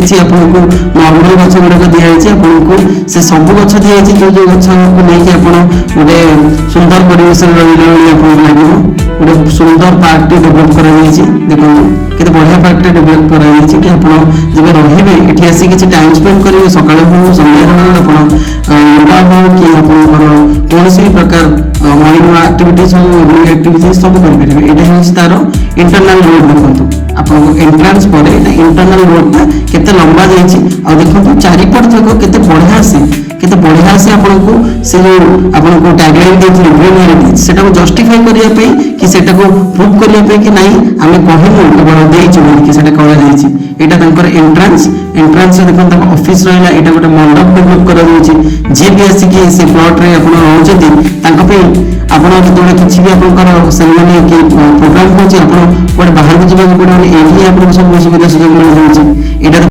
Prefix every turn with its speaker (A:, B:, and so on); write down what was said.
A: किसी आपको नॉर्मल गछ गुड़ाक दिखाई आपको से सब गछ दिखाई जो जो गछ को लेकिन आप गोटे सुंदर परिवेश लगे गोटे सुंदर पार्क टे डेभलप कर देखो केते बढ़िया पार्क टे डेभलप कर कि आप जब रे ये आसिक किसी टाइम स्पेंड करेंगे सकाल हो संध्या योगा हो कि आप कौन सी प्रकार मॉर्निंग एक्टिविटीज हो इवनिंग एक्टिविटीज सब करेंगे यहाँ तार इंटरनल रोड देखो आप एंट्रांस पर इंटरनल रोडटा केते लंबा जाइए आ देखो चारिपट तक केते बढ़िया से आपको से जो आपको टैगलाइन देते ग्रीन हेरिटेज सेटा को जस्टिफाई करने कि सेटा को प्रूव करने कि नहीं आम कहूँ केवल देचु कि सेटा करा जाइए एटा तांकर एंट्रांस देखो तक ऑफिस रहा यहाँ गोटे मंडप डेभलप कर जी भी आसिक से प्लॉट रे आप रोचे ଆପଣ ଯେତେବେଳେ କିଛି ବି ଆପଣଙ୍କର ସେରେମନି କି ପ୍ରୋଗ୍ରାମ ହେଉଛି ଆପଣ କୁଆଡ଼େ ବାହାରକୁ ଯିବାକୁ ପଡ଼ିବନି ଏଇଠି ଆପଣଙ୍କୁ ସବୁ ସୁବିଧା ସୁଯୋଗ ମିଳିଯାଉଛି। ଏଇଟା